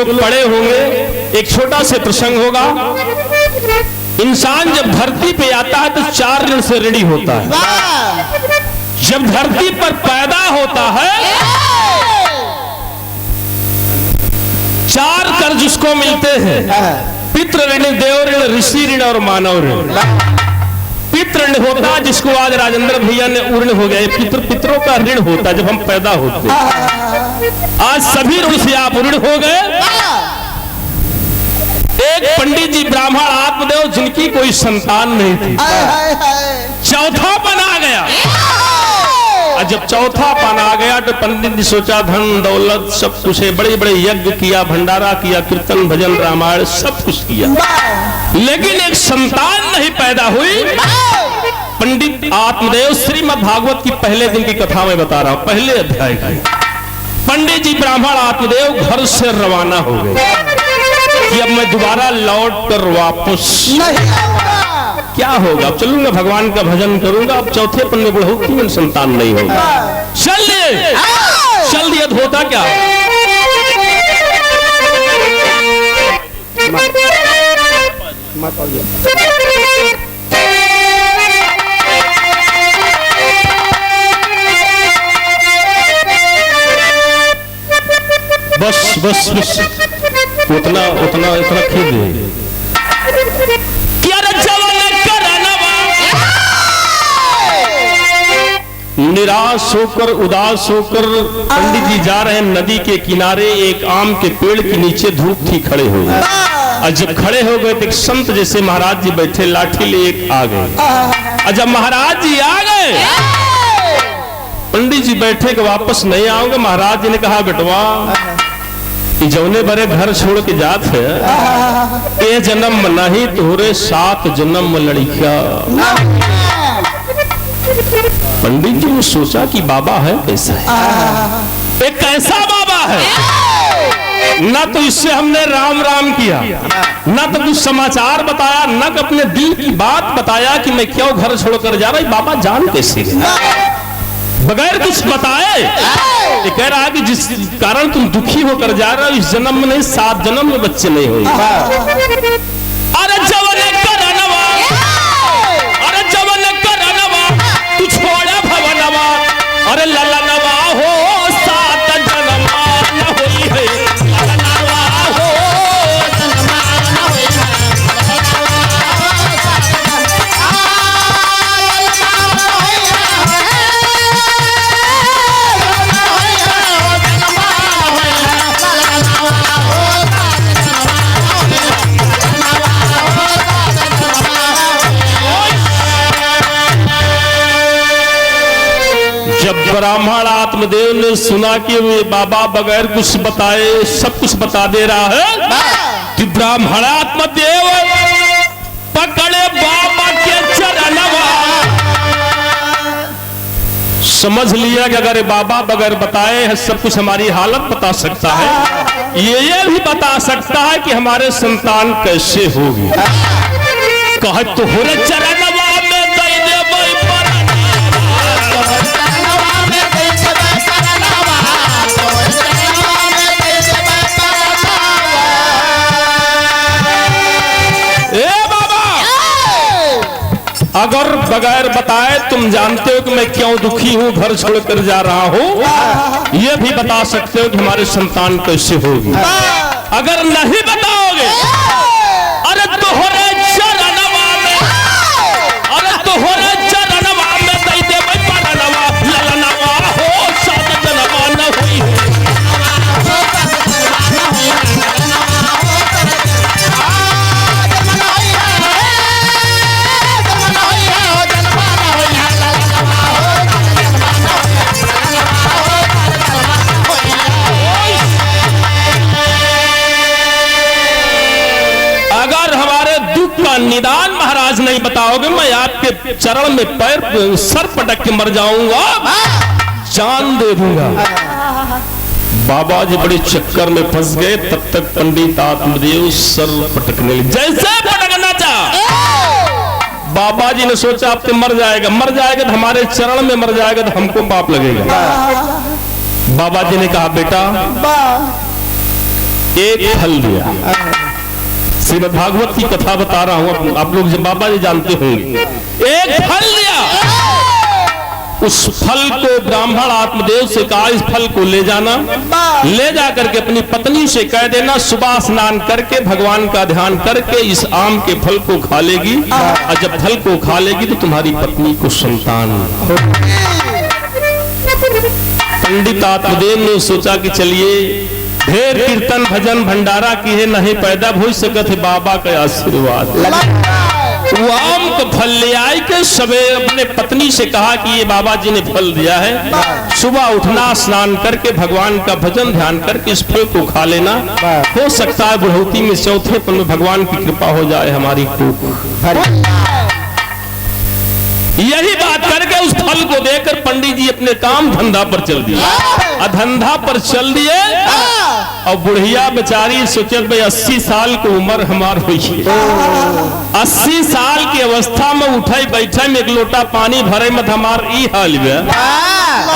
लोग पढ़े होंगे। एक छोटा से प्रसंग होगा। इंसान जब धरती पे आता है तो 4 ऋण से ऋणी होता है। जब धरती पर पैदा होता है 4 कर्ज उसको मिलते हैं। पितृ ऋण, देव ऋण, ऋषि ऋण और मानव ऋण। पितृ ऋण होता है जिसको आज राजेंद्र भैया ने ऋण हो गया। पितरों का ऋण होता है जब हम पैदा होते हैं। आज सभी ऋण से आप ऋण हो गए। एक पंडित जी ब्राह्मण आत्मदेव जिनकी कोई संतान नहीं थी, चौथा पन आ गया। और जब चौथा पन आ गया तो पंडित जी सोचा धन दौलत सब कुछ है, बड़े बड़े यज्ञ किया, भंडारा किया, कीर्तन भजन रामायण सब कुछ किया, लेकिन एक संतान नहीं पैदा हुई। पंडित आत्मदेव श्रीमद् भागवत की पहले दिन की कथा में बता रहा हूं, पहले अध्याय की। पंडित जी ब्राह्मण आत्मदेव घर से रवाना हो गए कि अब मैं दोबारा लौट कर वापस नहीं आऊंगा। क्या होगा, अब चलूंगा भगवान का भजन करूंगा, अब चौथे पन में बढ़ोतरी में संतान नहीं होगा। चल दिया तो होता क्या। बस बस बस उतना खेद है। निराश होकर उदास होकर पंडित जी जा रहे हैं नदी के किनारे। एक आम के पेड़ के नीचे धूप थी, खड़े हो गए। और जब खड़े हो गए तो एक संत जैसे महाराज जी बैठे लाठी ले एक आ गए। और जब महाराज जी आ गए पंडित जी बैठे कि वापस नहीं आओगे। महाराज जी ने कहा बेटवा जौने बड़े घर छोड़ के जात है ये जन्म में नहीं तोरे 7 जन्म में लड़किया। पंडित जी ने सोचा कि बाबा है कैसा है, एक कैसा बाबा है। ना तो इससे हमने राम राम किया, ना तो कुछ समाचार बताया, ना तो अपने दिल की बात बताया कि मैं क्यों घर छोड़कर जा रहा। बाबा जान कैसे गया बगैर कुछ बताए। ये कह रहा है कि जिस कारण तुम दुखी होकर जा रहे हो इस जन्म में नहीं 7 जन्म में बच्चे नहीं होंगे। अरे जवन करनवा, अरे जवन करनवा तू छोड़ा भवनवा, अरे ललनवा हो 7 जन्म न होई है, ललनवा हो जन्म न होई है। जब ब्राह्मण आत्मदेव ने सुना कि वे बाबा बगैर कुछ बताए सब कुछ बता दे रहा है, कि ब्राह्मण आत्मदेव पकड़े बाबा के चरणवा। समझ लिया कि अगर बाबा बगैर बताए है सब कुछ हमारी हालत बता सकता है, ये भी बता सकता है कि हमारे संतान कैसे होगी। कह तो हो रे चरणवा में दे दे अगर बगैर बताए तुम जानते हो कि मैं क्यों दुखी हूं, घर छोड़कर जा रहा हूं, यह भी बता सकते हो कि हमारे संतान कैसे होगी। अगर नहीं बताओगे अरे तोहरे चरणवा में, अरे तोहरे चरणवा में दे दे परनवा, ललनवा हो 7 जन्म न होई है। निदान महाराज नहीं बताओगे मैं आपके चरण में पैर सर पटक के मर जाऊंगा, जान दे दूंगा। बाबा जी बड़े चक्कर में फंस गए। तब तक पंडित आत्मदेव सर पटकने लगे। जैसे पटकना चाह बाबा जी ने सोचा अब तो मर जाएगा तो हमारे चरण में मर जाएगा तो हमको पाप लगेगा। बाबा जी ने कहा बेटा एक फल दिया। श्रीमद् भागवत की कथा बता रहा हूं, आप लोग बाबा जी जानते होंगे। एक फल दिया, उस फल को ब्राह्मण आत्मदेव से कहा इस फल को ले जाना, ले जा करके अपनी पत्नी से कह देना सुबह स्नान करके भगवान का ध्यान करके इस आम के फल को खा लेगी, और जब फल को खा लेगी तो तुम्हारी पत्नी को संतान। पंडित आत्मदेव ने सोचा कि चलिए ढेर कीर्तन भजन भंडारा की है, नहीं पैदा हो सकत है बाबा का आशीर्वाद। वो आम का फल ले आए के सवेरे अपने पत्नी से कहा कि ये बाबा जी ने फल दिया है, सुबह उठना स्नान करके भगवान का भजन ध्यान करके इस फल को खा लेना, हो सकता है बुढ़ौती में चौथे पल में भगवान की कृपा हो जाए हमारी को। यही बात करके उस फल को देकर पंडित जी अपने काम धंधा पर चल दिए। धंधा पर चल दिए और बुढ़िया बेचारी सोचे भाई 80 साल की उम्र हमार हुई है, 80 साल की अवस्था में उठे बैठे में एक लोटा पानी भरे में हमार ई हाल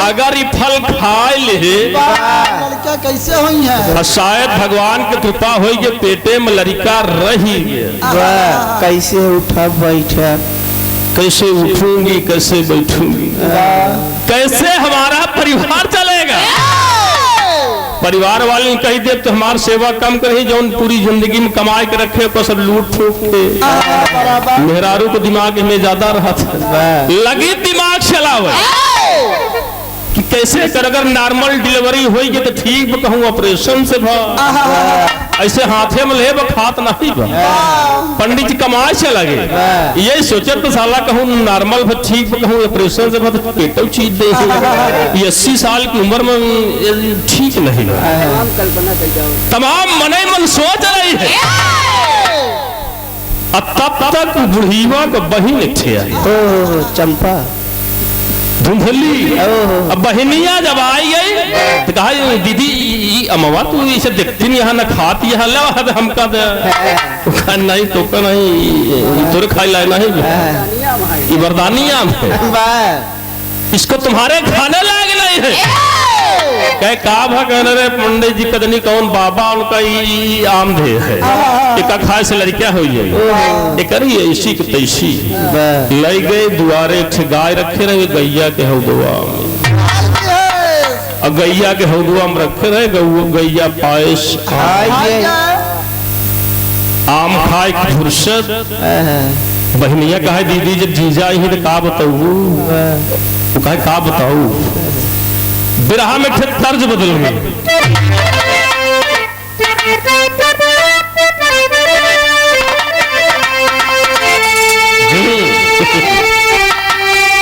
अगर ये फल खाए ले लड़का कैसे हुई है, शायद भगवान की कृपा हुई के पेटे में लड़का रही। कैसे उठा बैठा, कैसे उठूंगी कैसे बैठूंगी, कैसे हमारा परिवार चलेगा। परिवार वाले कही दे तो हमारी सेवा कम करी, जो पूरी जिंदगी में कमाए के रखे को सब लूट फूट के। मेहरारू को दिमाग में ज्यादा रहा था, लगी दिमाग चलावे कि कैसे कर, अगर नॉर्मल डिलीवरी हुई तो ठीक कहूँ ऑपरेशन से ऐसे हाथे में ले खात नहीं। पंडित जी कमाए से लगे ये सोचे तो साला कहूँ नॉर्मल ठीक कहूँ ऑपरेशन से पेटो चीज दे, 80 साल की उम्र में ठीक नहीं। तमाम मने मन सोच रही है। अब तब तक बुढ़ीवा का बहिन थे चंपा धुंधली। अब बहनिया जब आई गई तो कहा दीदी अमवा तू इसे देखती नहीं, यहाँ न खाती यहाँ ले हमका नहीं तो नहीं तोरे खाई लाए नहीं वरदानिया इसको तुम्हारे खाने लायक नहीं है। कहे कहने रे पंडित जी कदनी कौन बाबा उनका आम दे है, एक खाए से लड़किया हो ऐसी की तैसी लई गए दुआरे गाय रखे रहे गैया के हौदुआ में, और गैया के हौदुआ में रखे रहे गैया पायस आम खाए की फुर्सत। बहनिया कहा दीदी जब जीजा ही तो का बताऊ, वो कहे का बताऊ, बिरहा में तर्ज बदल गई।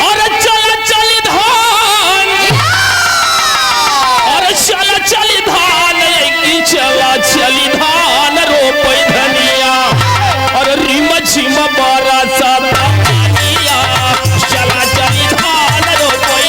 और चल चल धान, और चल चल धान, चला चली धान रोपई धनिया, और रिम झिम बारा सा पानिया, चला चली धान रोपई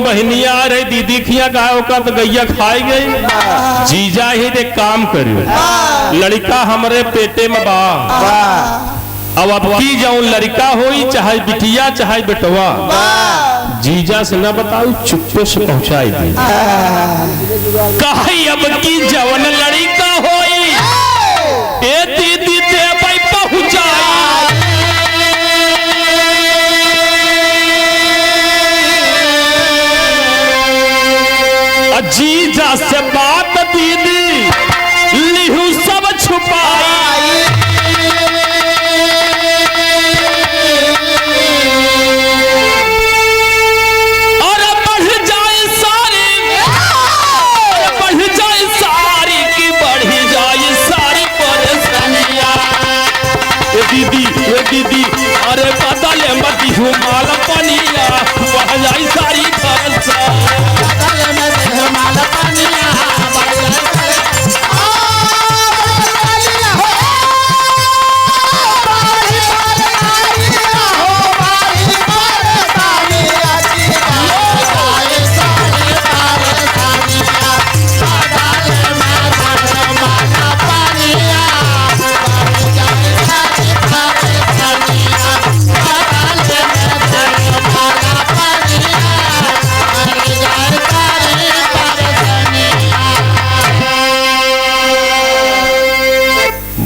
बहनिया रही दीदी खिया गाय का तो गैया खाई गई, जीजा ही दे काम करियो, लड़का हमरे पेटे में बा, अब की जाऊं लड़का होई चाहे बिटिया चाहे बेटवा, जीजा से न बताऊ चुप्पे से पहुंचाई दी। कही अब की जवन लड़का होई ए दीदी दे भाई पहुंचाई। जीजा से बात दीदी लिहू सब छुपाई। और बढ़ जाए सारी की बढ़ जाए सारी परेशानियां। दीदी अरे बदले मत हूँ माल पनिया बढ़ जाए सारी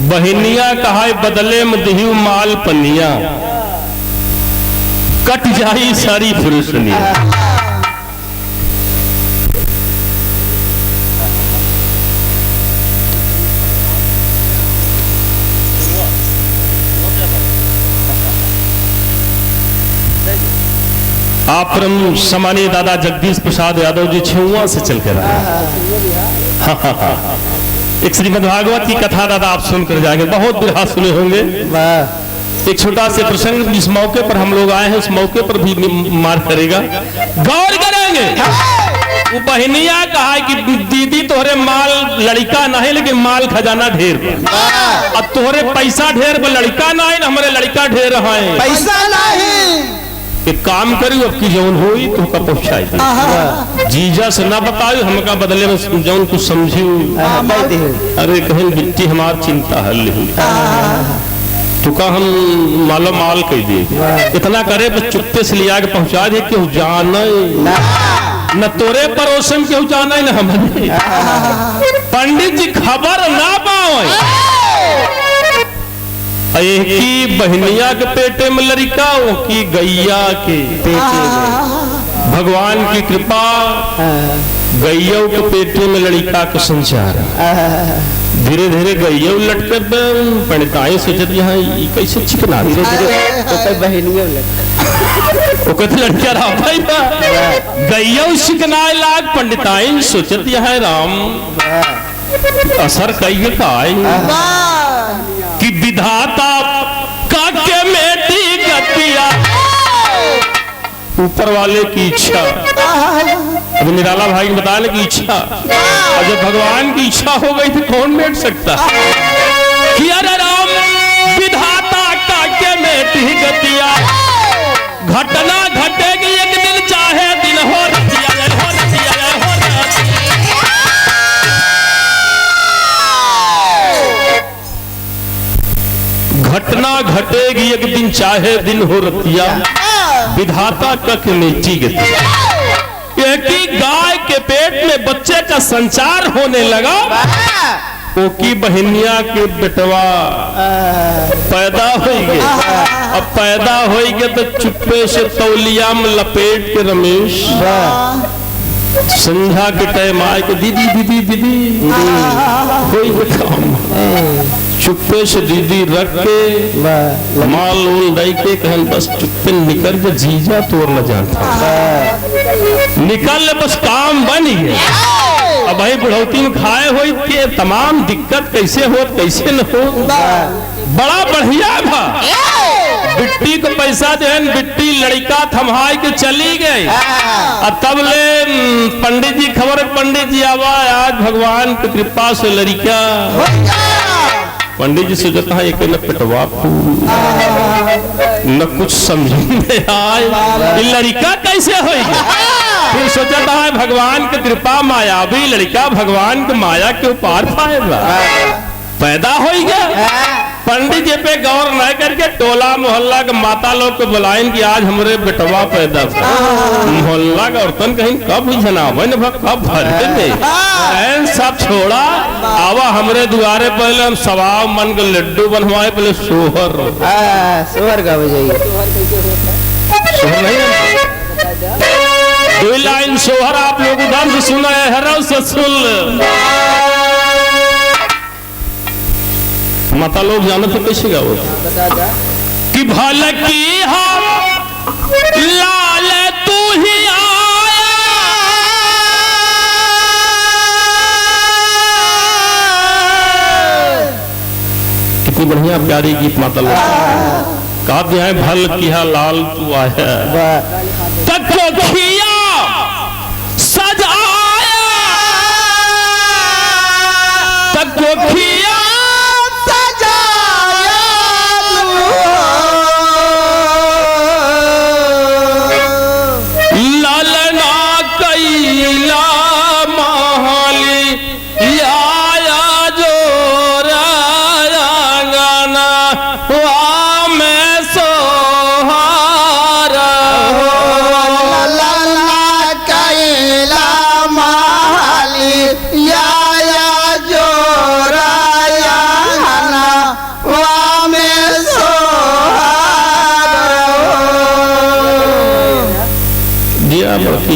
बहनिया कहा बदले में दिहू माल पनिया कट जाई सारी फुरुसनिया। आप परम सम्मानीय दादा जगदीश प्रसाद यादव जी छुआ से चल कर एक श्रीमद् भागवत की कथा दादा आप सुनकर जाएंगे, बहुत बिरहा सुने होंगे। एक छोटा से प्रसंग जिस मौके पर हम लोग आए हैं उस मौके पर भी मार करेगा, गौर करेंगे। वो बहनिया कहा कि दीदी तोहरे माल लड़का नहीं लेकिन माल खजाना ढेर, अब तोहरे पैसा ढेर लड़का नहीं, हमारे लड़का ढेर है पैसा नहीं। एक काम करी अब की जौन होई तो का पहुंचाई दी। जीजा से ना बताओ हमका बदले में जौन कुछ समझी। अरे कहीं बिट्टी हमार चिंता हल हुई तो का हम मालो माल कह दिए। इतना करे बस चुप्पे से लिया के पहुंचा दे, क्यों जाना न तोरे पड़ोसन क्यों जाना न हमारे। पंडित जी खबर ना पाओ की बहनिया के पेटे में लड़का वो की गैया के पेटे में। भगवान की कृपा गैया के पेटे में लड़का का संचार। धीरे धीरे गैया लटके पंडिताएं सोचत यहाँ कैसे चिकना धीरे धीरे बहनिया लड़का रहा भाई गैया चिकनाए लाग। पंडिताएं सोचत यहाँ राम असर कई का कि विधाता का के मेटी गतिया ऊपर वाले की इच्छा। अभी निराला भाई ने बताया कि इच्छा, और जब भगवान की इच्छा हो गई तो कौन बैठ सकता। कि अरे राम विधाता का के मेटी गतिया, घटना घटेगी एक दिन चाहे दिन हो रतिया हो रतिया हो रतिया। घटना घटेगी एक दिन चाहे दिन हो रतिया, विधाता का कमेटी गति। एक ही गाय के पेट में बच्चे का संचार होने लगा, वो की बहनिया के बेटवा पैदा हो गए। अब पैदा हो गए तो चुप्पे से तौलिया में लपेट के रमेश संध्या के टाइम आए कि दीदी दीदी दीदी कोई काम। चुप्पे से दीदी रख के माल उल दई के कहन बस चुप्पे निकल के जीजा तोड़ न जानता निकल बस काम बन गया। अब भाई बुढ़ौती में खाए हो के तमाम दिक्कत कैसे हो कैसे न हो, बड़ा बढ़िया था। बिट्टी को पैसा देन बिट्टी लड़का थमाई के चली गई। अब तब ले पंडित जी खबर, पंडित जी आवा आज भगवान की कृपा से लड़का। पंडित जी से कहता है एक न पिटवा न कुछ समझ में आए लड़का कैसे होगा। फिर सोचता है भगवान की कृपा मायावी लड़का भगवान की माया के पार पाएगा। पैदा हो गया पंडित जी पे गौर न करके टोला मोहल्ला के माता लोग को बुलाइन कि आज हमरे बेटवा पैदा मोहल्ला का औरतन कहीं कब जनाब कब भरते सब छोड़ा आवा हमरे दुआरे पहले हम सवाब मन के लड्डू बनवाए पहले सोहर सोहर का बजाइए सोहर नहीं दो लाइन सोहर आप लोग उधर से सुना है हर से सुन माता लोग जाना तो कैसे गाओ कि भल की हम लाल तू ही आया कितनी बढ़िया प्यारी गीत माता लोग काव्य है भल किया लाल तू आया तक को खिया सजाया तक को खिया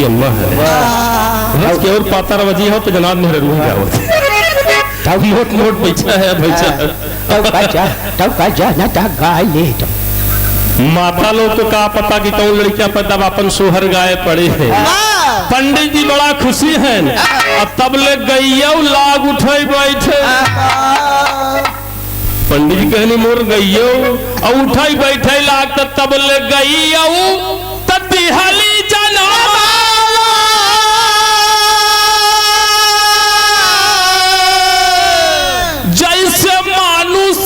अल्लाह है के और पाता रवजी हो तो जनाब मेरे रूह क्या होता नोट नोट पैसा है पैसा माता लोग को का पता कि कौन लड़कियां पैदा अपन सोहर गाए पड़े हैं पंडित जी बड़ा खुशी है अब तब ले गैया लाग उठे बैठे पंडित जी कहनी मोर गैयो और उठाई बैठे लाग तब ले गैया तिहाली जना जैसे मानुष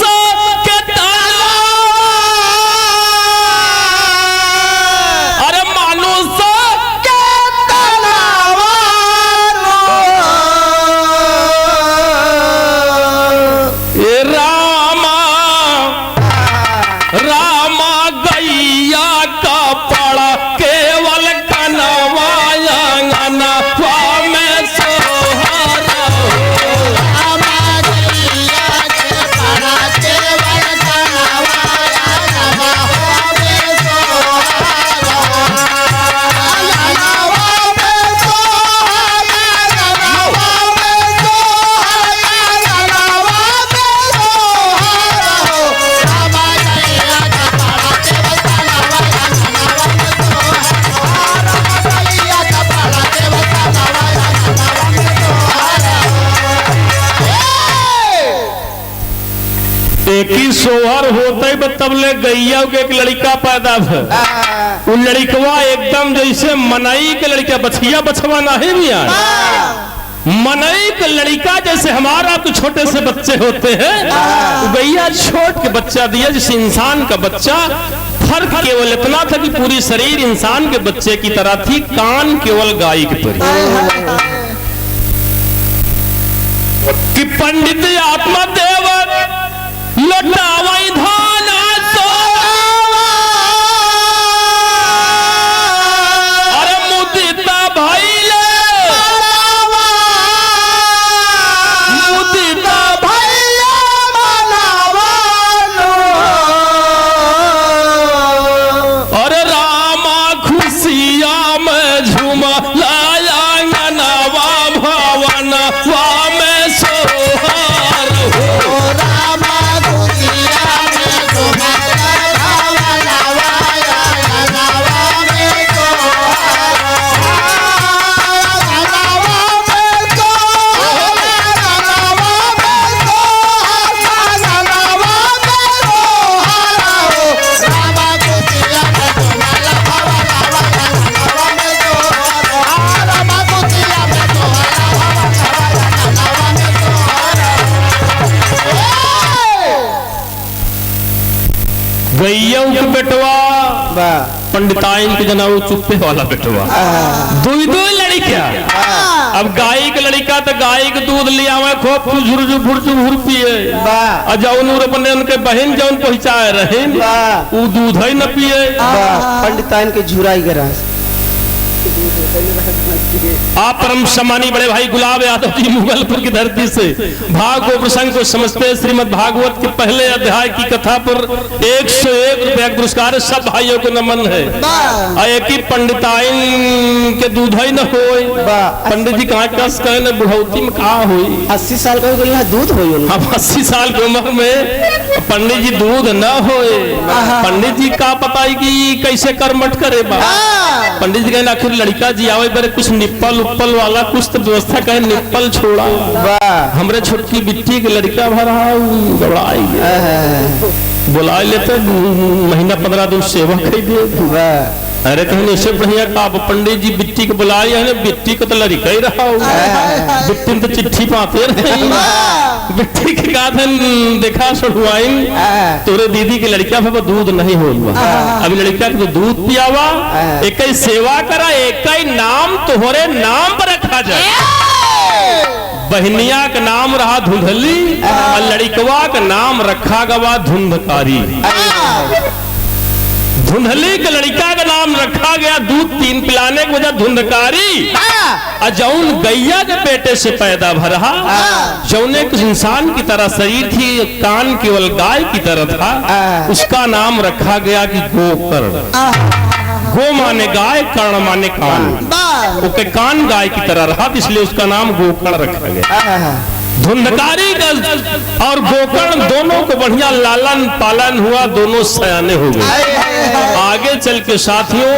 के ताला अरे मानुष के तालावा ये रामा रामा गैया का पड़ा केवल कनवाया गनवा में सोहरा एक ही सोहर होते तब ले गैया के एक लड़का पैदा है वो लड़कवा एकदम जैसे मनई के लड़का बछिया बछवा नहीं भी आए मनई के लड़का जैसे हमारा तो छोटे से बच्चे होते हैं गैया छोट के बच्चा दिया जैसे इंसान का बच्चा फर्क केवल इतना था कि पूरी शरीर इंसान के बच्चे की तरह थी कान केवल गाय की तरह कि पंडित आत्मदेव लौटावई धाना अरे मुदिता भइले मुदिता भइले मनावनो अरे रामा खुशिया में झूमा लाया गनवा भवन वा में सोहर हो रामा गैया के बेटवा पंडिताइन के जना चुप्पे वाला बेटवा दो लड़कियां अब गाय के लड़का तो गाय के दूध ले आवे खूब झुर पिए वाह और जौन अपने उनके बहन जौन पहुंचाए रहे वाह वो दूध ही न पिए। पंडिताइन के झुराई गरा आप परम सम्मानी बड़े भाई गुलाब यादव जी मुगलपुर की धरती से भागवत प्रसंग को समझते श्रीमद् भागवत के पहले अध्याय की कथा पर 101 रुपया पुरस्कार है। सब भाइयों को नमन है। एक ही पंडिताइन के दूध ही न होए। पंडित जी कहाँ कस कहे न बुढ़ौती में कहा हुई 80 साल का यहाँ दूध हो। हम 80 साल की उम्र में पंडित जी दूध न होए। पंडित जी का पता है कि कैसे कर्मठ करे बा। पंडित जी कहे आखिर लड़का जी आवे बड़े कुछ निप्पल उप्पल वाला कुछ तो व्यवस्था कहे निप्पल छोड़ा हमरे छोटकी बिट्टी के लड़का भरा बुला लेते महीना 15 दिन सेवा कर दे। अरे कहीं इससे बढ़िया का पंडित जी बिट्टी को बुलाए है बिट्टी को तो लड़का ही रहा बिट्टी में तो चिट्ठी पाते रहे बिट्टी के गाधन देखा सड़ुआई तोरे दीदी की लड़का पे दूध नहीं हो अभी लड़का के दूध पियावा एक ही सेवा करा एक ही नाम तोहरे नाम पर रखा जाए। बहनिया का नाम रहा धुंधली और लड़कवा का नाम रखा गवा धुंधकारी। धुंधली के लड़का का नाम रखा गया दूध 3 पिलाने की वजह धुंधकारी। जौन गैया के पेटे से पैदा भरा जौन एक इंसान की तरह शरीर थी कान केवल गाय की तरह था उसका नाम रखा गया कि गोकर्ण। गो माने गाय कर्ण माने कान ओके कान गाय की तरह रहा इसलिए उसका नाम गोकर्ण रखा गया। धुंधकारी और गोकर्ण दोनों को बढ़िया लालन पालन हुआ दोनों सयाने हो गए। आगे चल के साथियों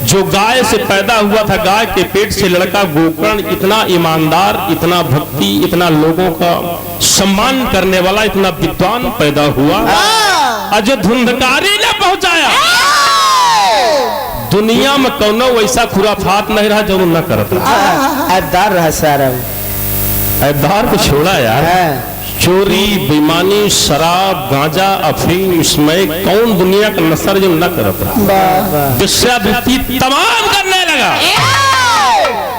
जो गाय से पैदा हुआ था गाय के पेट से लड़का गोकर्ण इतना ईमानदार इतना भक्ति इतना लोगों का सम्मान करने वाला इतना विद्वान पैदा हुआ और जो धुंधकारी ने पहुंचाया दुनिया में कौनो वैसा खुराफात नहीं रहा जो न करता रहा सारा ऐदार को छोड़ा यार चोरी बेईमानी शराब गांजा अफीम इसमें कौन दुनिया का नसर जो न करता विश्वावृत्ति तमाम करने लगा।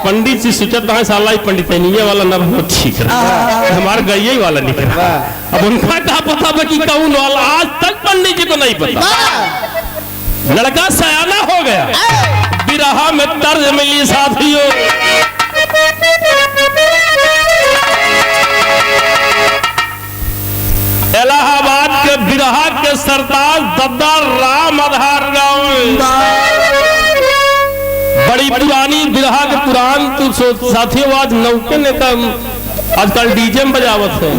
पंडित जी सोचत है साला पंडितनिया वाला न बहुत ठीक है हमारे गैया वाला निकला। अब उनका क्या पता कि कौन वाला आज तक पंडित जी को नहीं पता। लड़का सयाना हो गया बिरहा में तर्ज मिली साथियों। इलाहाबाद के बिरहा के सरताज दादा राम आधार गांव बड़ी पुरानी बिरहा के पुराण तो साथियों आज नौके ने आजकल डीजे में बजावत है।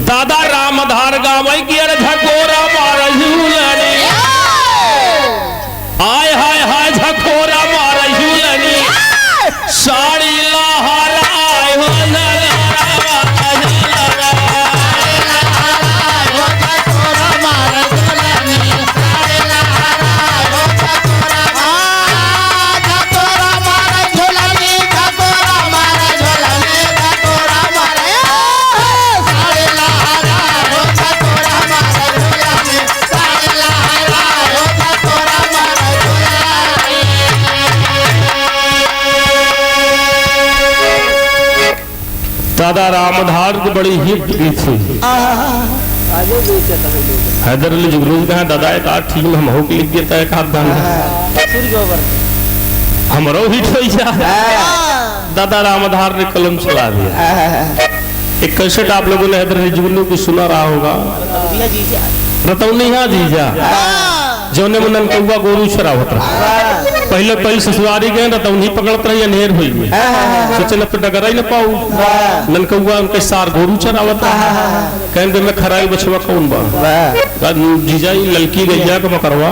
दादा राम आधार गांव की अरे झकोरा मारही आय हाय हाय झकोरा मारही साड़ी लहराए हो दादा रामधार की बड़ी हिट गीत थी। हैदर अली जुगनूर कहा दादा एक आठ ठीक में हम हो के लिख देता है एक हाथ हमारो हिट हो जा दादा रामधार ने कलम चला दिया। एक कैसेट आप लोगों ने हैदर अली जुगनूर की सुना रहा होगा रतौनिया जीजा जौने मुनन कौआ गोरू चरावत रहा पहले ससुरारी गए तो उन्हीं पकड़त रही अनहेर हुई सोचे न डगरा ही न पाऊ ननकौआ उनके सार गोरू चरावत कहते मैं खराई बछवा कौन बा जीजा ललकी गैया को पकड़वा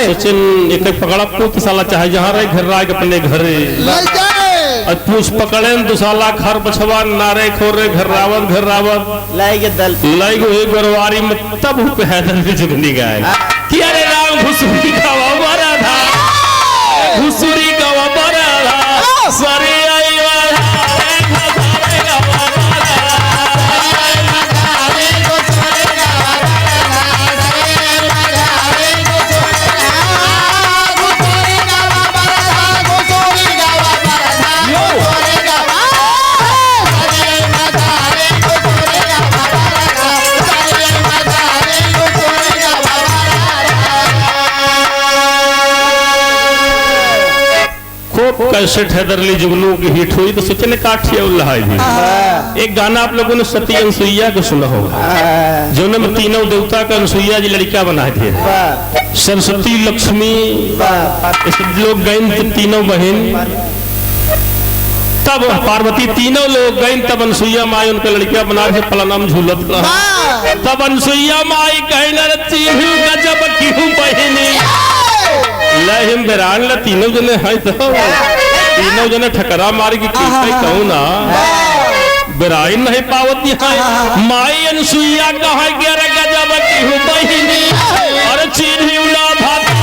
सोचे एक पकड़ा को साला चाहे जहाँ रहे घर रहा अपने घरे पूछ पकड़े दुसाला खर बछवा नारे खोरे घर रावत लाई गो एक गरवारी में तब पे हैदर भी जुगनी गाय कि अरे राम घुसुरी का बड़ा था घुसुरी का बड़ा था सरे आई वाला कैसेट हैदरली जुगनू की हिट हुई तो सोचे ने काठिया उल्लाहाई थी। एक गाना आप लोगों ने सती अनसुईया को सुना होगा, जो न तीनों देवता का अनसुईया जी लड़कियां बनाए थे, सरस्वती लक्ष्मी लोग गए तीनों बहन, तब पार्वती तीनों लोग गए, तब अनसुईया माई उनका लड़कियां बना रहे पलनम झूलत रहा। तब अनसुईया माई कहना गजब क्यों बहिनी लहिम बेरान ला तीनों जने है तो तीनों जने ठकरा मार की कहूँ ना बेराई नहीं पावती है। माई अनसुईया कहा कि अरे गजब क्यों बहिनी और चिन्ही उला भाता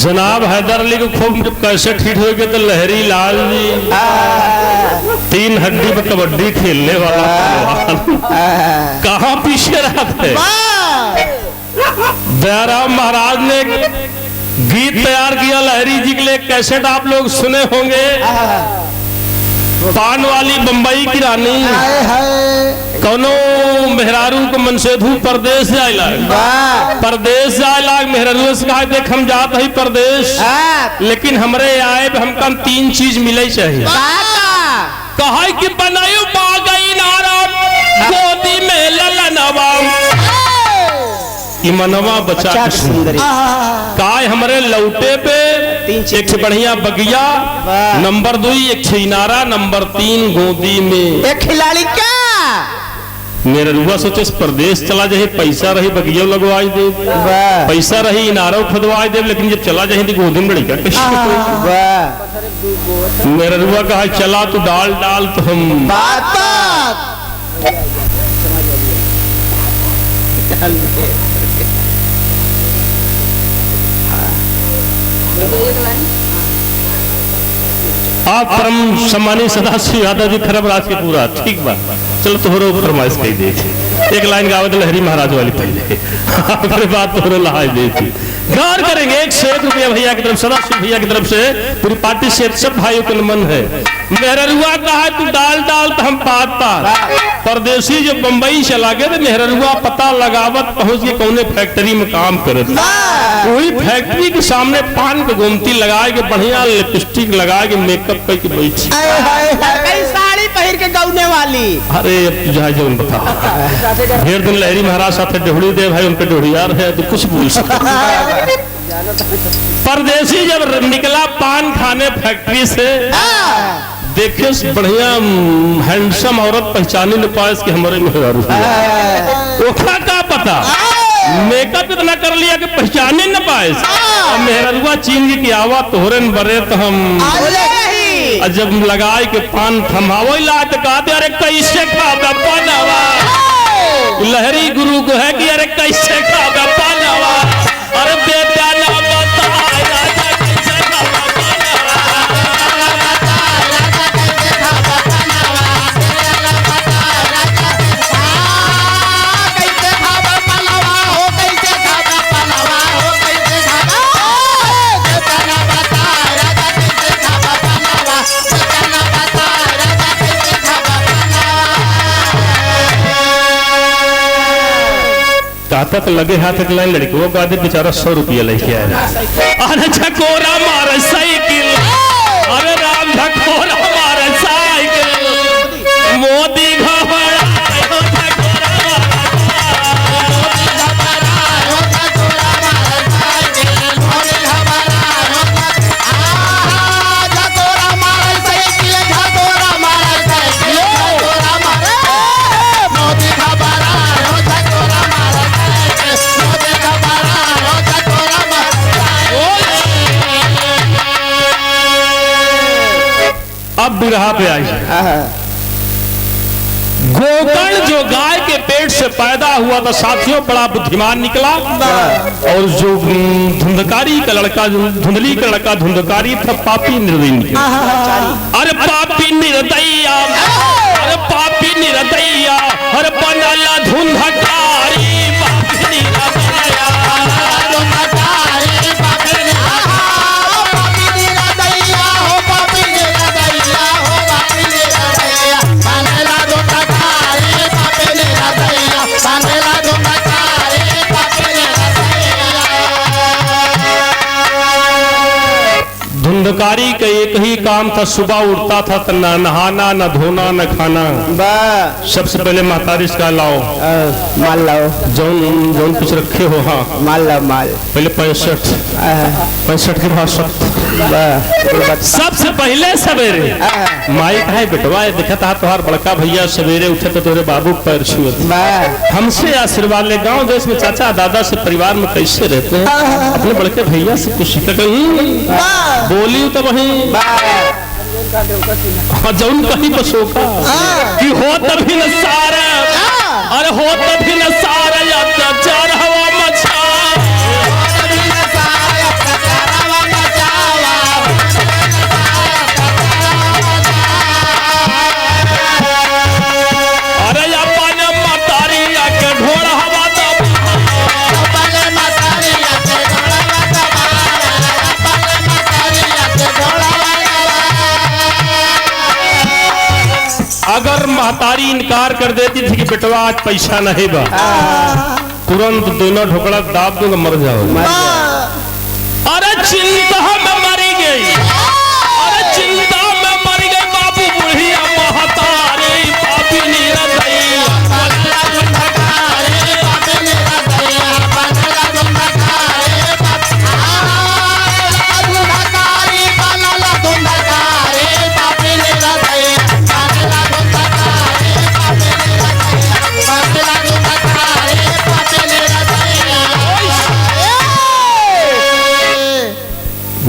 जनाब हैदर अली को खूब जब कैसेट हिट हो गए तो लहरी लाल जी 3 हड्डी पर कबड्डी खेलने वाला कहाँ पीछे रहते। दयाराम महाराज ने गीत तैयार किया लहरी जी के लिए, कैसेट आप लोग सुने होंगे, पान वाली बंबई की रानी कौनो मेहरारू को मनसेधु परदेश जाए मेहरारू से कहा देख हम जात है परदेश, लेकिन हमरे आए हम कम 3 चीज मिले चाहिए। कहा कि बनायु बागई नाराम गोदी में ललनवा मनवा बचा के सुंदरी काय हमरे लौटे पे एक बढ़िया बगिया, नंबर 2 एक छिनारा, नंबर 3 गोदी में एक खिलाड़ी क्या मेरा रुआ सोचे प्रदेश चला जाए, पैसा रही बगिया लगवाई दे, पैसा रही इनारा खुदवाई दे, लेकिन जब चला जाए तो गोदी में लड़का मेरा रुआ कहा चला तो डाल डाल तो हम आप परम सम्मानी सदाशिव यादव जी खरब राज के पूरा ठीक बात। चलो तोहरो फरमाइश कही दे एक लाइन गावत लहरी महाराज वाली पहले बात तोहरो लहाई दे थी। गौर करेंगे 101 रुपया भैया की तरफ सदाशिव भैया की तरफ से पूरी पार्टी से सब भाइयों का नमन है। मेहरुआ कहा तू डाल डाल तो हम पात पात परदेसी जब बंबई चला गए तो मेहरुआ पता लगावत पहुंच के कौने फैक्ट्री में काम करे, वही फैक्ट्री के सामने पान के गोमती लगाए के बढ़िया लिपस्टिक लगाए के मेकअप करके बैठी साड़ी पहन के गौने वाली। अरे अब तुझा जो बता ढेर दिन लहरी महाराज साथ डोहड़ी दे भाई उनके डोहड़ियार है तो कुछ बोल सकता। परदेसी जब निकला पान खाने फैक्ट्री से देखे बढ़िया हैंडसम औरत पहचाने न पाए कि हमारे मेहरारू ओखा का पता मेकअप इतना कर लिया कि पहचाने न पाए। मेहरुआ चीन की आवा तोहरे बरे तो हम जब लगाए के पान थमावो ला तो कहते अरे कैसे खागा पानवा लहरी गुरु को है कि अरे कैसे खागा पानवा अरे बेटा ना बता राजा कैसे खागा आता तो लगे हाथ एक लाइन लड़की वो गादे बेचारा 100 रुपया लेके आया। अरे झकोरा मार साइकिल अरे राम झकोरा मार साइकिल मोदी घबरा अब बिरहा पे आई गोकर्ण जो गाय के पेट से पैदा हुआ था साथियों, बड़ा बुद्धिमान निकला। और जो धुंधकारी का लड़का, धुंधली का लड़का धुंधकारी था, पापी निर्दयी। अरे पापी निर्दयिया, अरे पापी निर्दयिया, अरे बनला धुंधकारी पापी निर्दयिया। धुंधकारी का एक ही काम था, सुबह उठता था तो न नहाना, न धोना, न खाना। सबसे पहले महतारी का लाओ माल लाओ, जौन जौन कुछ रखे हो। हाँ माल लाओ माल। पहले 65 के बाद सबसे पहले सवेरे माई का है बेटवा, देखा था तुम्हार बड़का भैया सवेरे उठे तो तोरे बाबू पैर छुए, हमसे आशीर्वाद ले। गांव देश में चाचा दादा से परिवार में कैसे रहते हैं, अपने बड़के भैया से कुछ सीखा बोली तो वही जौन कहीं बसोका कि हो तभी न सारा, अरे हो तभी न सारा अत्याचार हवा मचा। अरे अपन मतारी के ढोल हवा अगर महतारी इनकार कर देती थी कि बेटवा आज पैसा नहीं बा, तुरंत दोनों ढोकड़ा दाब दूंगा, मर जाओ। अरे चिंता में मरी गई, अरे चिंता में मर गई बाबू बुढ़िया महतारी पापी निर्दयी।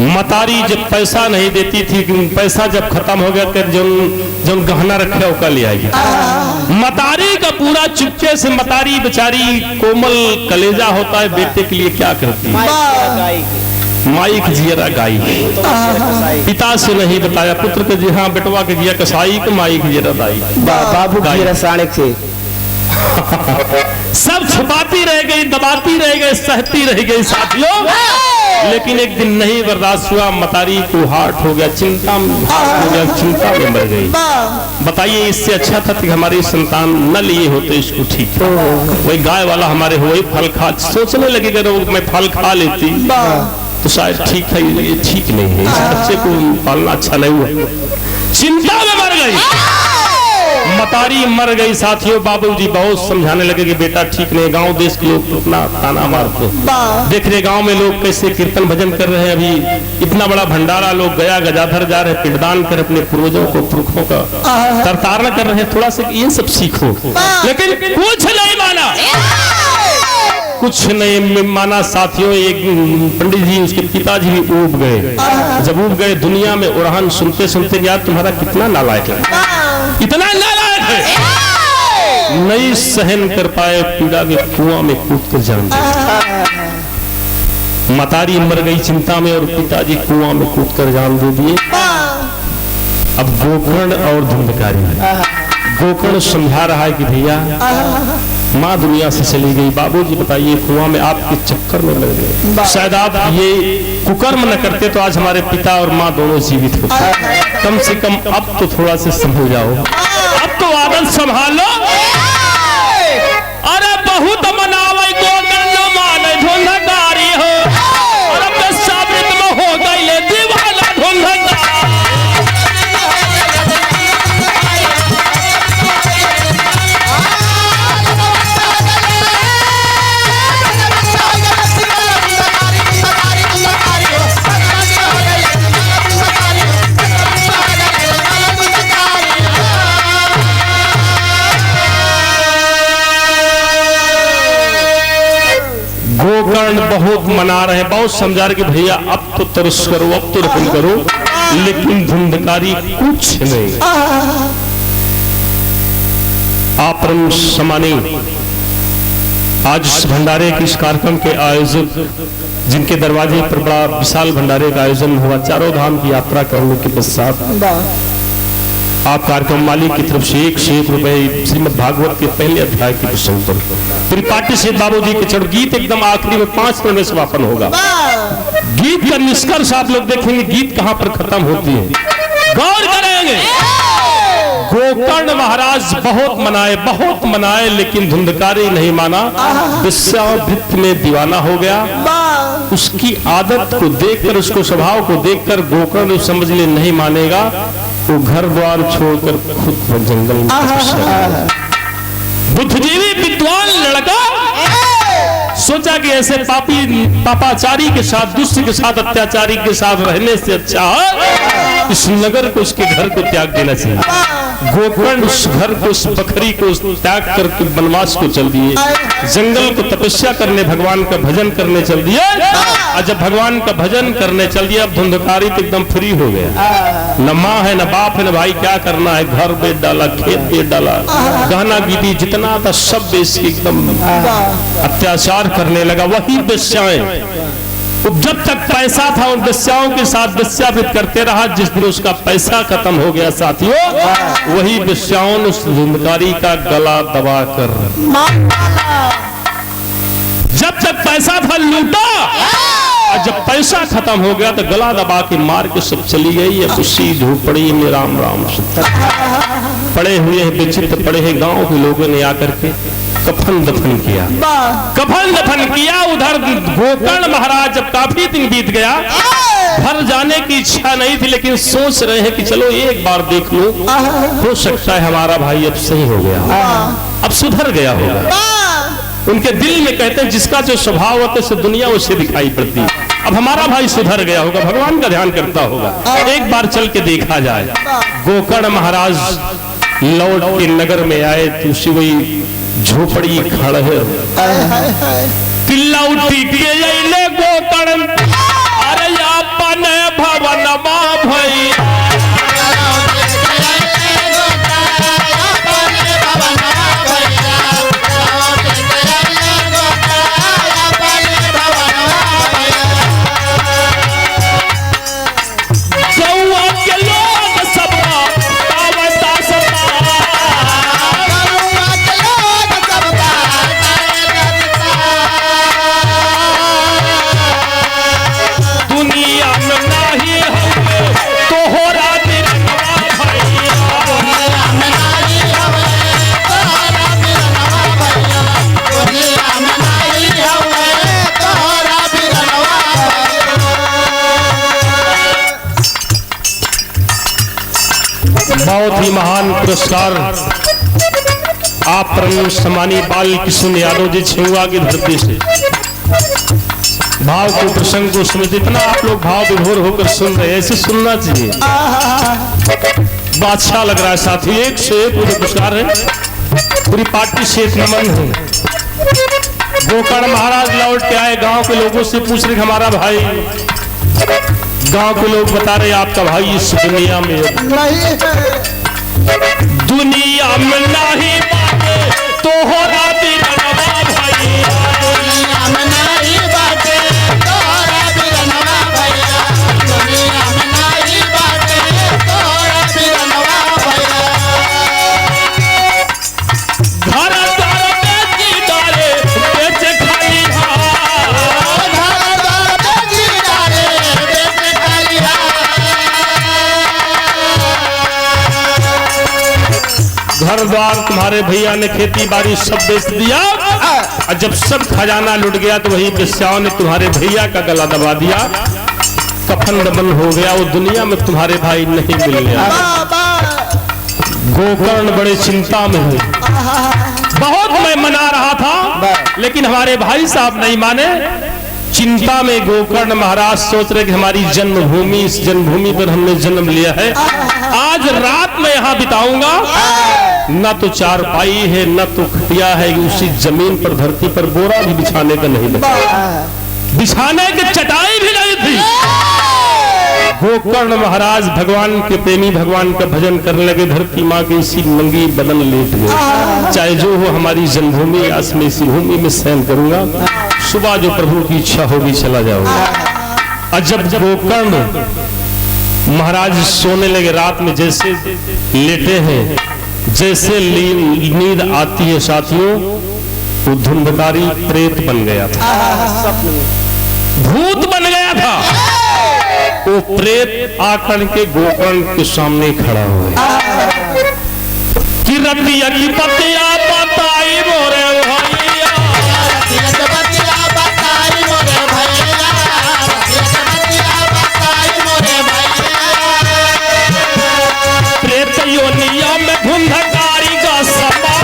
मतारी जब पैसा नहीं देती थी, पैसा जब खत्म हो गया तो जो गहना रखे होका ले आई। मतारी का पूरा चुपके से, मतारी बेचारी कोमल कलेजा होता है, बेटे के लिए क्या करती है, माई की जियरा गाई। पिता से नहीं बताया पुत्र के, जी हाँ बेटवा के जिया कसाई के, माई की जियरा दाई, बाबू की रसायन से सब छुपाती रह गई, दबाती रह गई, सहती रह गई साथियों। लेकिन एक दिन नहीं बर्दाश्त हुआ, मतारी को हार्ट हो गया, चिंता चिंता में मर गई। बताइए इससे अच्छा था कि हमारी संतान न लिए होते इसको, ठीक है वही गाय वाला हमारे हुए फल खा, सोचने लगे कि मैं फल खा लेती तो शायद ठीक है, ये ठीक नहीं है, इस बच्चे को पालना अच्छा नहीं हुआ, चिंता में मर गई। मतारी मर गई साथियों। बाबूजी बहुत समझाने लगे कि बेटा ठीक नहीं, गांव देश के लोग इतना ताना मारते, देख रहे गांव में लोग कैसे कीर्तन भजन कर रहे हैं, अभी इतना बड़ा भंडारा, लोग गया गजाधर जा रहे, पिंडदान कर अपने पूर्वजों को, पुरखों का तरतारण कर रहे हैं, थोड़ा सा ये सब सीखो। लेकिन कुछ नहीं माना, कुछ नहीं माना साथियों। एक पंडित जी, उसके पिताजी भी ऊब गए। जब ऊब गए दुनिया में उड़ान सुनते सुनते, यार तुम्हारा कितना नालायक है, इतना नालायक है, नहीं सहन कर पाए, पीड़ा के कुआं में कूद कर जान दिया। मतारी मर गई चिंता में और पिताजी कुआं में कूद कर जान दे दिए। अब गोकर्ण और धुंधकारी, गोकर्ण समझा रहा है कि भैया माँ दुनिया से चली गई, बाबूजी बताइए कुआं में आपके चक्कर में लग गए, शायद आप ये कुकर्म न करते तो आज हमारे पिता और माँ दोनों जीवित होते। कम से कम अब तो थोड़ा से संभल जाओ, अब तो आदत संभालो। अरे बहुत मनावे गोकर्ण माने धुंधकारी हो, अरे बेसाबित में हो गई दीवाना धुंधकारी। गोकर्ण बहुत मना रहे, बहुत समझा रहे कि भैया अब तो तरस करो, अब तो रकम करो, लेकिन धुंधकारी कुछ नहीं। आप परम सम्मानी आज इस भंडारे के इस कार्यक्रम के आयोजक, जिनके दरवाजे पर बड़ा विशाल भंडारे का आयोजन हुआ, चारों धाम की यात्रा करने के पश्चात आप कार्यक्रम मालिक की तरफ से 1 रुपए श्रीमद् भागवत के पहले अध्याय की प्रसंग पर त्रिपाठी से बाबू जी के चढ़ गीत एकदम आखिरी में 5 मिनट में समापन होगा। गीत का निष्कर्ष आप लोग देखेंगे, गीत कहां पर खत्म होती है, गौर करेंगे। गोकर्ण महाराज बहुत मनाए लेकिन धुंधकारी नहीं माना, वेश्यावृत्ति में दीवाना हो गया। उसकी आदत को देखकर, उसको स्वभाव को देखकर गोकर्ण समझ ले नहीं मानेगा, वो घर द्वार छोड़कर खुद जंगल में बुद्धिजीवी विद्वान लड़का सोचा कि ऐसे पापाचारी के साथ, दुष्ट के साथ, अत्याचारी के साथ रहने से अच्छा इस नगर को, उसके घर को त्याग देना चाहिए। गोकर्ण उस घर को, उस बकरी को त्याग करके वनवास को चल दिए, जंगल को तपस्या करने, भगवान का भजन करने चल दिए। और जब भगवान का भजन करने चल दिया, अब धुंधकारी तो एकदम फ्री हो गया। न माँ है, न बाप है, न भाई, क्या करना है, घर बेच डाला, खेत बेच डाला, गहना गिटी जितना था सब बेच के एकदम अत्याचार करने लगा। वही वेश्याएं, जब तक पैसा था उन वेश्याओं के साथ वेश्यावृत्ति करते रहा। जिस दिन उसका पैसा खत्म हो गया साथियों, वही वेश्याओं ने उस धुंधकारी का गला दबाकर, जब तक पैसा था लूटा, और जब पैसा खत्म हो गया तो गला दबा के मार के सब चली गई। अब उसी झोपड़ी में राम राम पड़े हुए हैं, बेचित पड़े हैं। गांव के लोगों ने आकर के कफन दफन किया, उधर गोकर्ण महाराज जब काफी दिन बीत गया, घर जाने की इच्छा नहीं थी, लेकिन सोच रहे हैं कि चलो एक बार देख लो, हो सकता है हमारा भाई अब सही हो गया, अब सुधर गया होगा। उनके दिल में कहते हैं जिसका जो स्वभाव होता है दुनिया उसे दिखाई पड़ती, अब हमारा भाई सुधर गया होगा, भगवान का ध्यान करता होगा, एक बार चल के देखा जाए। गोकर्ण महाराज लौट के नगर में आए तो उसी वही झोपड़ी खड़े है, तिल्ला उठी के गोकर्ण, अरे अपन भवन भाई, बहुत ही महान पुरस्कार आप परम सम्मानी बाल किशोर यादव जी छिंदवाड़ा की धरती से भाव को, प्रसंग को सुने, जितना आप लोग भाव विभोर होकर सुन रहे हैं, ऐसे सुनना चाहिए। अच्छा लग रहा है साथी, एक से एक पुरस्कार है, पूरी पार्टी से एक नमन है। गोकर्ण महाराज लौट के आए, गांव के लोगों से पूछ रहे हमारा भाई, गांव के लोग बता रहे आपका भाई इस दुनिया में नहीं है, दुनिया में नहीं बाटे तो हो राती रनवा भाई, दुनिया में नहीं बाटे तो हो राती रनवा भैया, दुनिया में नहीं बाटे तो हो राती रनवा भैया। घर द्वार बेची डाले बेचे खाली घर द्वार तुम्हारे भैया ने खेती बाड़ी सब बेच दिया, और जब सब खजाना लुट गया तो वही वेश्याओं ने तुम्हारे भैया का गला दबा दिया, कफन दफन हो गया, वो दुनिया में तुम्हारे भाई नहीं मिलने आए। गोकर्ण बड़े चिंता में हुए, बहुत मैं मना रहा था लेकिन हमारे भाई साहब नहीं माने। चिंता में गोकर्ण महाराज सोच रहे कि हमारी जन्मभूमि, इस जन्मभूमि पर हमने जन्म लिया है, आज रात में यहाँ बिताऊंगा, न तो चारपाई है न तो खटिया है, उसी जमीन पर धरती पर बोरा भी बिछाने का नहीं बचा, बिछाने की चटाई भी नहीं थी। गोकर्ण महाराज भगवान के प्रेमी भगवान का भजन करने लगे। धरती माँ के इसी नंगी बदन लेट गए, चाहे जो हो हमारी जन्मभूमि, आज मैं इसी भूमि में शयन करूंगा, सुबह जो प्रभु की इच्छा होगी चला जाऊंगा। और जब गोकर्ण महाराज सोने लगे, रात में जैसे लेटे हैं, जैसे नींद आती है साथियों, वो धुंधकारी प्रेत बन गया था, भूत बन गया था। वो प्रेत आकर के गोकर्ण के सामने खड़ा हुआ कि रतिया की पतिया बताई मोरे भैया, प्रेत योनिया में धुंधकारी का सपा,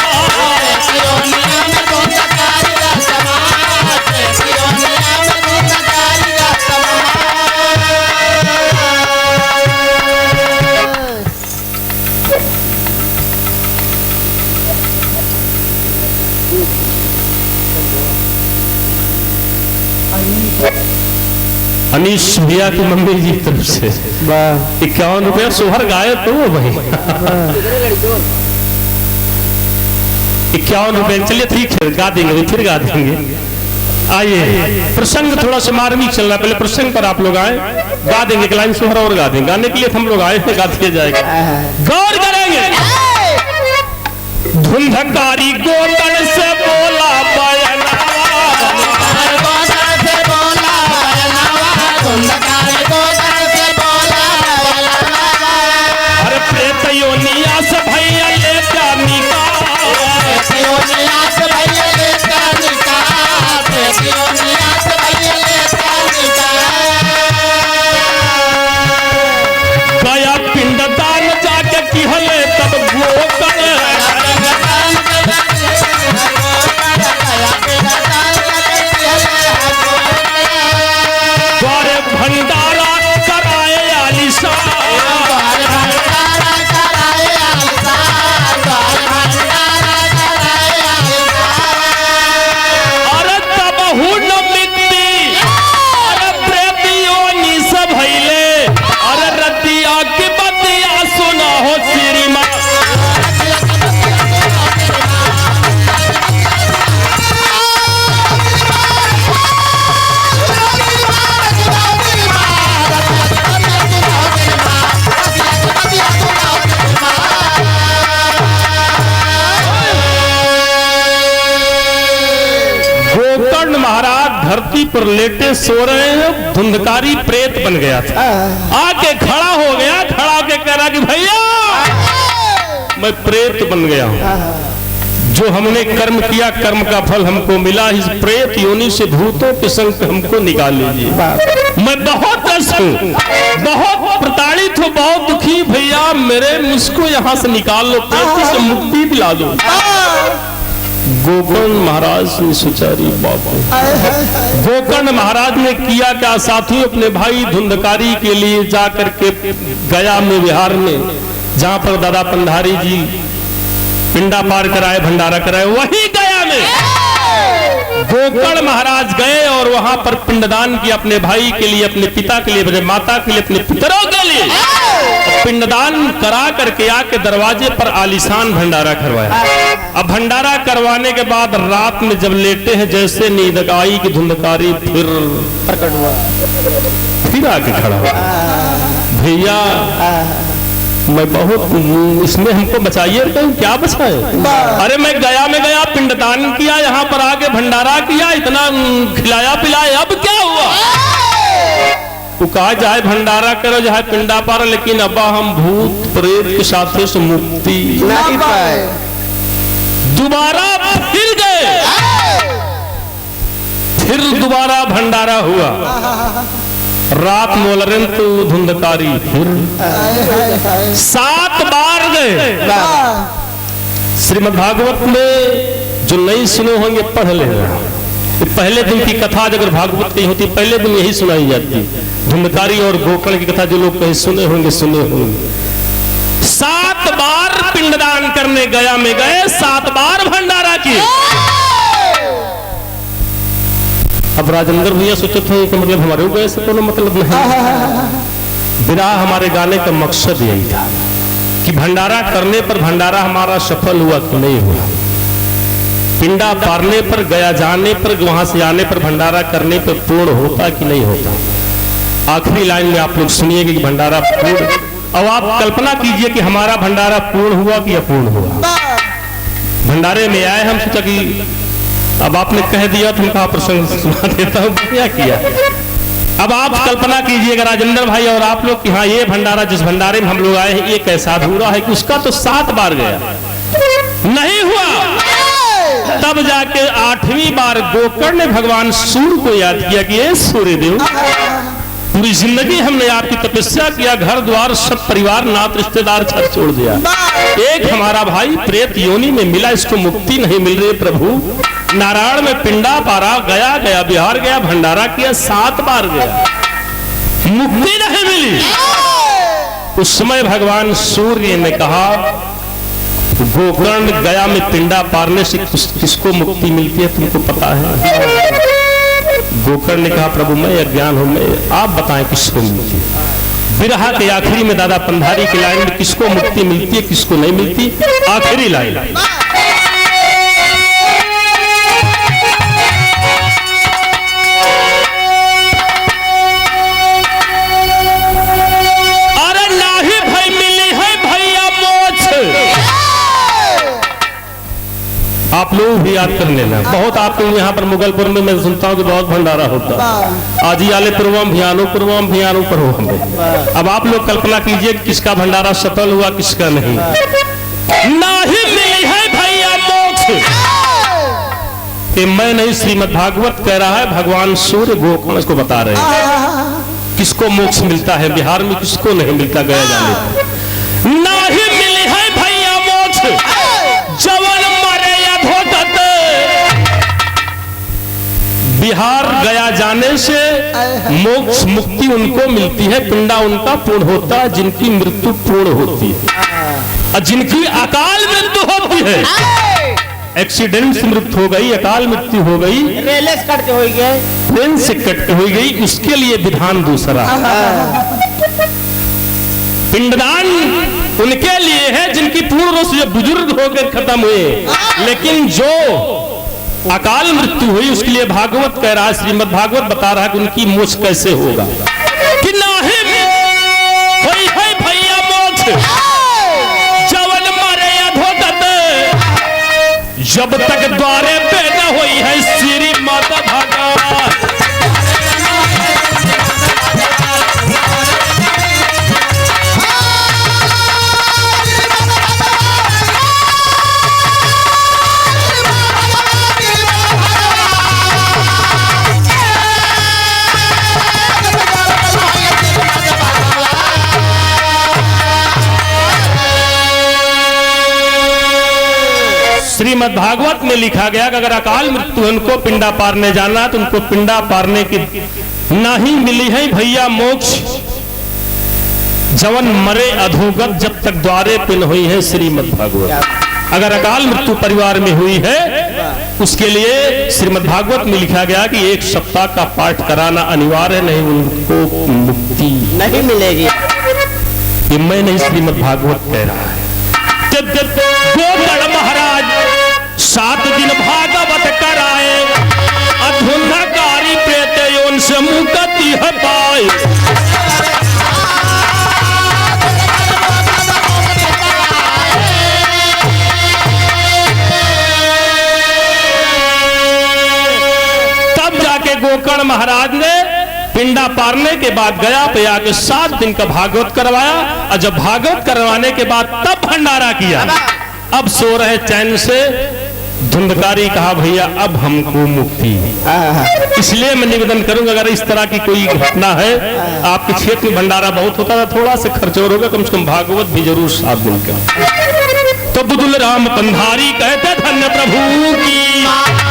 अनीश भैया की मम्मी जी की तरफ से 51 रुपया सोहर गाए तो भाई 51 रुपए। चलिए ठीक है, गा देंगे, फिर गा देंगे। आइए, प्रसंग थोड़ा सा मार्मिक चल रहा है, पहले प्रसंग पर आप लोग आए, गा देंगे, एक लाइन सोहर और गा देंगे। गाने के लिए हम लोग आए थे, गा दिया जाएगा, गौर करेंगे। धुंधकारी गोकर्ण से बोला अरे प्रेत योनिया से भैया ले जानी का, गया पिंडदान जाके किहले तब गोकर्ण, द्वारे भंडारा कराए आलिशान, अरे तब हुन मिट्टी, अरे प्रेत योनि से भइले, अरे रतिया की बतिया सुना हो श्रीमान। गोकर्ण महाराज धरती पर लेटे सो रहे हैं, धुंधकारी प्रेत बन गया था, आके खड़ा हो गया, खड़ा होके कह रहा कि भैया मैं प्रेत बन गया हूं, जो हमने कर्म किया कर्म का फल हमको मिला, इस प्रेत योनि से भूतों के संग हमको निकाल लीजिए। मैं बहुत त्रस्त हूँ, बहुत प्रताड़ित हूँ, बहुत दुखी, भैया मेरे मुझको यहाँ से निकाल लो, प्रेत से मुक्ति दिला दो। गोकर्ण महाराज ने सुचारी बाबा, गोकर्ण महाराज ने किया क्या साथी, अपने भाई धुंधकारी के लिए जाकर के गया में विहार में, जहां पर दादा पंधारी जी पिंडा पार कराए, भंडारा कराए, वही गया में गोकर्ण महाराज गए और वहां पर पिंडदान किया, अपने भाई के लिए, अपने पिता के लिए, माता के लिए, अपने पितरों के लिए पिंडदान करा करके आके दरवाजे पर आलीशान भंडारा करवाया। अब भंडारा करवाने के बाद रात में जब लेटे हैं, जैसे नींद आई कि धुंधकारी फिर प्रकट हुआ, फिर आके खड़ा हुआ, भैया मैं बहुत, इसमें हमको बचाइए, तो क्या बचाए, अरे मैं गया में गया, पिंडदान किया, यहाँ पर आके भंडारा किया, इतना खिलाया पिलाया, अब क्या हुआ। वो कहा चाहे भंडारा करो चाहे पिंडा पारो, लेकिन अब्बा हम भूत प्रेत के साथ से मुक्ति नहीं पाए। दोबारा फिर गए, फिर दोबारा भंडारा हुआ, रात मोलरें तो धुंधकारी, फिर 7 बार गए। श्रीमद् भागवत में जो नहीं सुने होंगे पढ़ लेना, पहले दिन की कथा अगर भागवत की होती पहले दिन यही सुनाई जाती, धुंधकारी और गोकर्ण की कथा जो लोग कहीं सुने होंगे 7 बार पिंडदान करने गया में गए, 7 बार भंडारा किए। अब राजेंद्र भैया सोचते थे कि मतलब हमारे गए से कोनो मतलब नहीं, विरह हमारे गाने का मकसद यही था कि भंडारा करने पर भंडारा हमारा सफल हुआ कि नहीं हुआ, पिंडा पारने पर, गया जाने पर, वहां से आने पर, भंडारा करने पर पूर्ण होता कि नहीं होता। आखिरी लाइन में आप लोग सुनिएगा कि भंडारा पूर्ण। अब आप कल्पना कीजिए कि हमारा भंडारा पूर्ण हुआ कि अपूर्ण हुआ। भंडारे में आए, हम सोचा कि अब आपने कह दिया तो हम कहा प्रसंग सुना देता हूं, क्या किया। अब आप कल्पना कीजिएगा राजेंद्र भाई और आप लोग कि हाँ ये भंडारा जिस भंडारे में हम लोग आए हैं ये कैसा अधूरा है कि उसका तो 7 बार गया नहीं हुआ। तब जाके 8वीं बार गोकर्ण ने भगवान सूर्य को याद किया कि ये सूर्य देव, पूरी जिंदगी हमने आपकी तपस्या किया, घर द्वार सब परिवार नात रिश्तेदार छत छोड़ दिया, एक हमारा भाई प्रेत योनि में मिला, इसको मुक्ति नहीं मिल रही प्रभु। नारायण में पिंडा पारा, गया गया बिहार गया, भंडारा किया, 7 बार गया, मुक्ति नहीं मिली। उस समय भगवान सूर्य ने कहा गोकर्ण गया में पिंडा पारने से किसको मुक्ति मिलती है तुमको पता है? गोकर्ण ने कहा प्रभु मैं अज्ञान हूं, मैं आप बताएं किसको मिलती है। विरह के आखिरी में दादा पंधारी की लाइन में किसको मुक्ति मिलती है किसको नहीं मिलती, आखिरी लाइन। अरे नाही भाई मिली है भैया मोक्ष। आप लोग भी याद कर लेना, बहुत आप लोग यहाँ पर मुगलपुर में मैं सुनता हूँ कि बहुत भंडारा होता है, आजी आले पूर्वम भियानो पर हो हमें। अब आप लोग कल्पना कीजिए किसका भंडारा सफल हुआ किसका नहीं। नहीं मिली है भैया मोक्ष कि मैं नहीं, श्रीमद् भागवत कह रहा है, भगवान सूर्य गोकर्ण को बता रहे हैं किसको मोक्ष मिलता है, बिहार में किसको नहीं मिलता गया जाने पर। नहीं मिली है भैया मोक्ष जवन बिहार गया जाने से मोक्ष मुक्ति उनको मिलती है, पिंडा उनका पूर्ण होता है जिनकी मृत्यु पूर्ण होती है और जिनकी अकाल मृत्यु होती है। एक्सीडेंट से मृत्यु हो गई, अकाल मृत्यु हो गई, रेल से कट के हो गई, ट्रेन से कट के हो गई, उसके लिए विधान दूसरा। पिंडदान उनके लिए है जिनकी पूर्ण रूप से बुजुर्ग होकर खत्म हुए, लेकिन जो अकाल मृत्यु हुई उसके लिए भागवत कह रहा है, श्रीमद् भागवत बता रहा है कि उनकी मोक्ष कैसे होगा कि नाही होई है भैया मोक्ष जवन मरे अधोगत, जब तक द्वारे पे न हुई है श्री माता भागवत। श्रीमद् भागवत में लिखा गया कि अगर अकाल मृत्यु उनको पिंडा पारने जाना तो उनको पिंडा पारने की नहीं मिली है भैया मोक्ष जवन मरे अधोगत, जब तक द्वारे पिन हुई है श्रीमद् भागवत। अगर अकाल मृत्यु परिवार में हुई है उसके लिए श्रीमद् भागवत में लिखा गया कि 1 सप्ताह का पाठ कराना अनिवार्य, नहीं उनको मुक्ति नहीं मिलेगी। ये मैं नहीं, श्रीमद् भागवत कह रहा है। गोकर्ण महाराज 7 दिन भागवत कराए, अधुन्नकारी प्रेत योन से मुक्ति है पाए। तब जाके गोकर्ण महाराज ने पिंडा पारने के बाद गया पे आके 7 दिन का भागवत करवाया, और जब भागवत करवाने के बाद तब भंडारा किया। अब सो रहे चैन से, धुंधकारी कहा भैया अब हमको मुक्ति। इसलिए मैं निवेदन करूंगा अगर इस तरह की कोई घटना है आपके क्षेत्र में, भंडारा बहुत होता था, थोड़ा सा खर्च और होगा, कम से कम भागवत भी जरूर 7 दिन का। तो बुदुल राम पंधारी कहते धन्य प्रभु की।